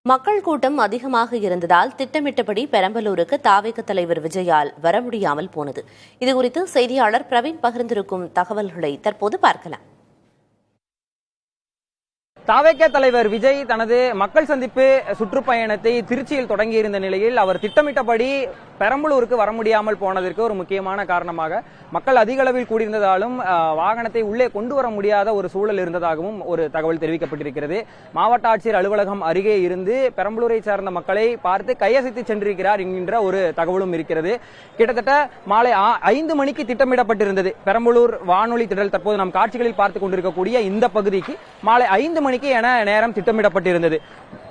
மக்கள் கூட்டம் அதிகமாக இருந்ததால் திட்டமிட்டபடி பெரம்பலூருக்கு தாவேக தலைவர் விஜயால் வர முடியாமல் போனது. இதுகுறித்து செய்தியாளர் பிரவீன் பகிர்ந்திருக்கும் தகவல்களை தற்போது பார்க்கலாம். தாவேக தலைவர் விஜய் தனது மக்கள் சந்திப்பு சுற்றுப்பயணத்தை திருச்சியில் தொடங்கியிருந்த நிலையில் அவர் திட்டமிட்டபடி பெரம்பலூருக்கு வர முடியாமல் போனதற்கு ஒரு முக்கியமான காரணமாக மக்கள் அதிக அளவில் கூடியிருந்ததாலும் வாகனத்தை உள்ளே கொண்டு வர முடியாத ஒரு சூழல் இருந்ததாகவும் ஒரு தகவல் தெரிவிக்கப்பட்டிருக்கிறது. மாவட்ட ஆட்சியர் அலுவலகம் அருகே இருந்து பெரம்பலூரை சார்ந்த மக்களை பார்த்து கையசைத்து சென்றிருக்கிறார் என்கின்ற ஒரு தகவலும் இருக்கிறது. கிட்டத்தட்ட மாலை 5 மணிக்கு திட்டமிடப்பட்டிருந்தது. பெரம்பலூர் வானொலி திடல் தற்போது நம் காட்சிகளில் பார்த்துக் கொண்டிருக்கக்கூடிய இந்த பகுதிக்கு மாலை 5 மணிக்கு என நேரம் திட்டமிடப்பட்டிருந்தது.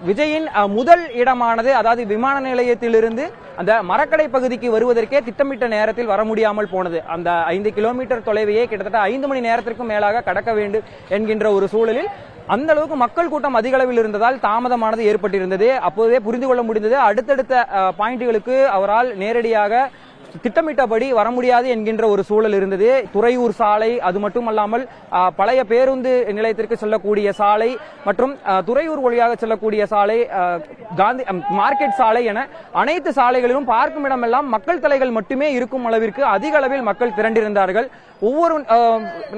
விஜயின் முதல் இடமானது, அதாவது விமான நிலையத்திலிருந்து அந்த மரக்கடை பகுதிக்கு வருவதற்கே திட்டமிட்ட நேரத்தில் வர முடியாமல் போனது. அந்த 5 கிலோமீட்டர் தொலைவையே கிட்டத்தட்ட 5 மணி நேரத்திற்கும் மேலாக கடக்க வேண்டும் என்கின்ற ஒரு சூழலில் அந்த அளவுக்கு மக்கள் கூட்டம் அதிக அளவில் இருந்ததால் தாமதமானது ஏற்பட்டிருந்தது. அப்போதே புரிந்து கொள்ள முடிந்தது. அடுத்தடுத்த பாயிண்ட்களுக்கு அவரால் நேரடியாக திட்டமிட்டபடி வர முடியாது என்கின்ற ஒரு சூழல் இருந்தது. துறையூர் சாலை, அது மட்டுமல்லாமல் பழைய பேருந்து நிலையத்திற்கு செல்லக்கூடிய சாலை மற்றும் துறையூர் வழியாக செல்லக்கூடிய சாலை, காந்தி மார்க்கெட் சாலை என அனைத்து சாலைகளிலும் பார்க்கும் இடமெல்லாம் மக்கள் தலைகள் மட்டுமே இருக்கும் அளவிற்கு அதிக அளவில் மக்கள் திரண்டிருந்தார்கள். ஒவ்வொரு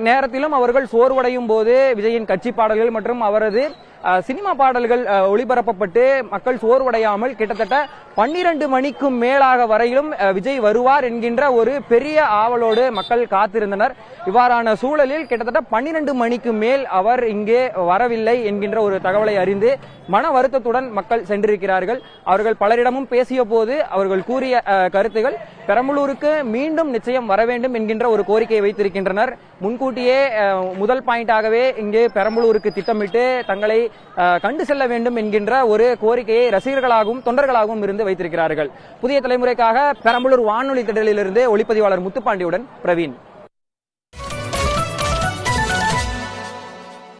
நேரத்திலும் அவர்கள் சோர்வடையும் போது விஜயின் கட்சி பாடல்கள் மற்றும் அவரது சினிமா பாடல்கள் ஒளிபரப்பப்பட்டு மக்கள் சோர்வடையாமல் கிட்டத்தட்ட 12 மணிக்கும் மேலாக வரையிலும் விஜய் வருவார் என்கின்ற ஒரு பெரிய ஆவலோடு மக்கள் காத்திருந்தனர். இவ்வாறான சூழலில் கிட்டத்தட்ட 12 மணிக்கு மேல் அவர் இங்கே வரவில்லை என்கின்ற ஒரு தகவலை அறிந்து மன வருத்தத்துடன் மக்கள் சென்றிருக்கிறார்கள். அவர்கள் பலரிடமும் பேசிய போது அவர்கள் கூறிய கருத்துகள் பெரம்பலூருக்கு மீண்டும் நிச்சயம் வர வேண்டும் என்கின்ற ஒரு கோரிக்கையை வைத்திருக்கின்றனர். முன்கூட்டியே முதல் பாயிண்டாகவே இங்கே பெரம்பலூருக்கு திட்டமிட்டு தங்களை கண்டு செல்ல வேண்டும் என்கின்ற ஒரு கோரிக்கையை ரசிகர்களாகவும் தொண்டர்களாகவும் இருந்து வைத்திருக்கிறார்கள். புதிய தலைமுறைக்காக பெரம்பலூர் வானொலி திடலிலிருந்து ஒளிப்பதிவாளர் முத்துப்பாண்டியுடன் பிரவீன்.